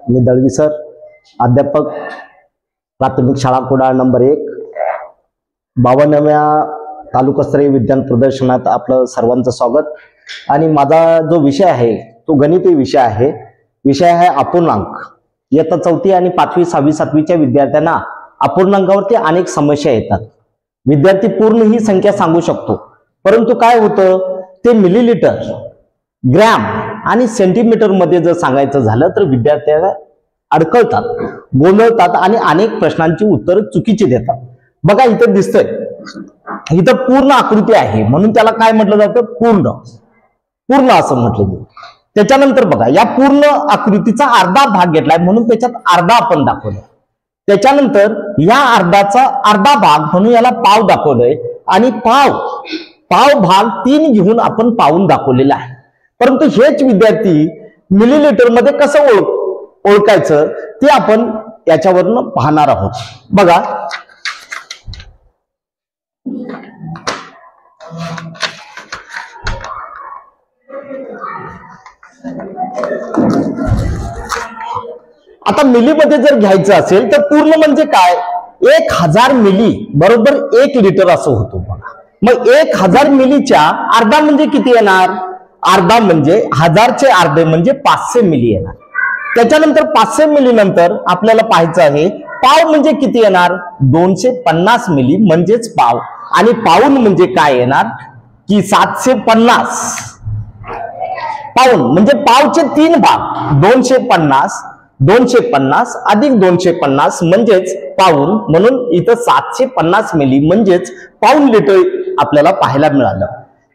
मी Dalvi sir, अध्यापक, प्राथमिक शाळा कुडाळ नंबर 1, 52व्या तालुकास्तरीय विज्ञान प्रदर्शनात आपलं सर्वांचं स्वागत। आणि माझा जो विषय आहे तो गणितीय विषय आहे। विषय आहे अपूर्णांक। इयत्ता 4थी आणि 5वी 6वी 7वीच्या विद्यार्थ्यांना अपूर्णांकावरती अनेक समस्या येतात। विद्यार्थी पूर्ण ही संख्या सांगू शकतो, परंतु काय होतं ते मिलीलीटर, ग्रॅम आणि सेंटीमीटर मध्ये जर सांगायचं झालं तर विद्यार्थ्यांना अडकळतात, गोंधळतात आणि अनेक प्रश्नांची उत्तर चुकीची देतात। बघा इथं दिसतंय, इथं पूर्ण आकृती आहे म्हणून त्याला काय म्हटलं जातं, पूर्ण पूर्ण असं म्हटलं जातं। त्याच्यानंतर बघा या पूर्ण आकृतीचा अर्धा भाग घेतलाय म्हणून त्याच्यात अर्धा आपण दाखवलं। त्याच्यानंतर या अर्धाचा अर्धा भाग म्हणून याला पाव दाखवलंय आणि पाव भाग 3 घेऊन आपण पाऊन दाखवलेला आहे। परंतु हेच विद्यार्थी मिलीलीटर मध्ये कसं ओळखायचं ते आपण याच्यावरून पाहणार आहोत। बघा आता मिली मध्ये जर घ्यायचं असेल तर पूर्ण म्हणजे काय, 1000 मिली बरोबर 1 लिटर असं होतं। बघा मग 1000 मिलीच्या अर्धा म्हणजे किती येणार, अर्धा म्हणजे 1000 चे अर्धे म्हणजे 500 मिली येणार। त्याच्यानंतर 500 मिली नंतर आपल्याला पाहायचं आहे पाव म्हणजे किती येणार, 250 मिली म्हणजेच पाव। आणि पाऊन म्हणजे काय येणार की 750 पाऊन म्हणजे पावचे 3 भाग, 250 अधिक 250 म्हणजेच पाऊन, म्हणून इथं 750 मिली म्हणजेच पाऊन लिटर आपल्याला पाहायला मिळालं।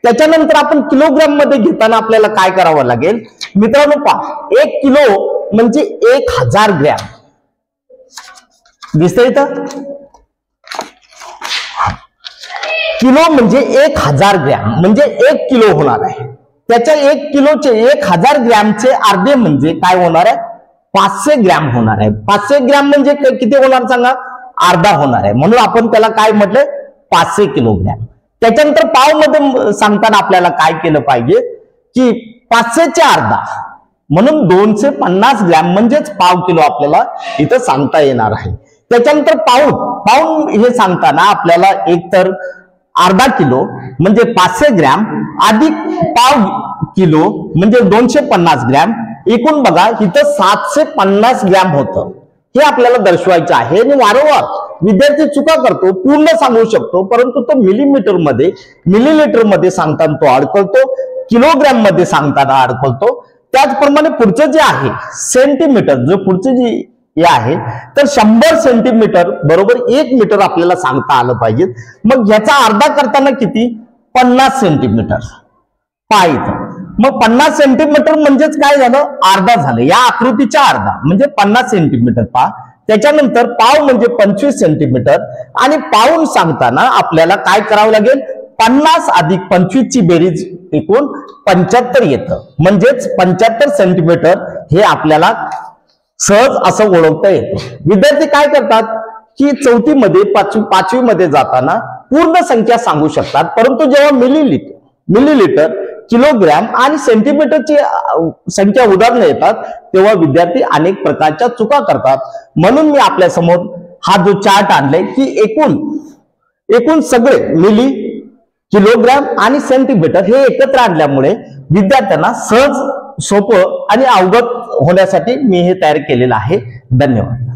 त्याच्यानंतर आपण किलोग्राम मध्ये घेताना आपल्याला काय करावं लागेल मित्रांनो, पहा 1 किलो म्हणजे 1000 ग्रॅम दिसतंय इथं, किलो म्हणजे 1000 ग्रॅम म्हणजे 1 किलो होणार आहे। त्याच्या 1 किलोचे 1000 ग्रॅमचे अर्धे म्हणजे काय होणार आहे, 500 ग्रॅम होणार आहे। 500 ग्रॅम म्हणजे किती होणार सांगा, अर्धा होणार आहे, म्हणून आपण त्याला काय म्हटलं 500 किलोग्रॅम। त्याच्यानंतर पाव मध्ये सांगताना आपल्याला काय केलं पाहिजे की 500 चे अर्धा म्हणून 250 ग्रॅम म्हणजेच पाव किलो आपल्याला इथं सांगता येणार आहे। त्याच्यानंतर पाऊन हे सांगताना आपल्याला एकतर अर्धा किलो म्हणजे 500 ग्रॅम अधिक पाव किलो म्हणजे 250 ग्रॅम, एकूण बघा इथं 750 ग्रॅम होतं। हे आपल्याला दर्शवायचं आहे। आणि वारंवार विद्यार्थी चुका करतो, पूर्ण सांगू शकतो परंतु तो मिलीलीटर मध्ये सांगताना तो अडकळतो, किलोग्रॅम मध्ये सांगताना अडकळतो। त्याचप्रमाणे पुढचं जे आहे सेंटीमीटर, जो पुढचं जे हे आहे तर 100 सेंटीमीटर बरोबर 1 मीटर आपल्याला सांगता आलं पाहिजे। मग ह्याचा अर्धा करताना किती, 50 सेंटीमीटर पाहिजे। मग 50 सेंटीमीटर म्हणजेच काय झालं, अर्धा झालं, या आकृतीच्या अर्धा म्हणजे 50 सेंटीमीटर पहा। त्याच्यानंतर पाव म्हणजे 25 सेंटीमीटर आणि पाऊन सांगताना आपल्याला काय करावं लागेल, 50 अधिक 25 ची बेरीज एकूण 75 येतं, म्हणजेच 75 सेंटीमीटर हे आपल्याला सहज असं ओळखता येतं। विद्यार्थी काय करतात की 4थी मध्ये 5वी मध्ये जाताना पूर्ण संख्या सांगू शकतात, परंतु जेव्हा मिलीलीटर, किलोग्रॅम आणि सेंटीमीटरची संख्या उदाहरणं येतात तेव्हा विद्यार्थी अनेक प्रकारच्या चुका करतात। म्हणून मी आपल्या समोर हा जो चार्ट आणलाय की एकूण सगळे मिली, किलोग्रॅम आणि सेंटीमीटर हे एकत्र आणल्यामुळे विद्यार्थ्यांना सहज, सोपं आणि अवगत होण्यासाठी मी हे तयार केलेलं आहे। धन्यवाद।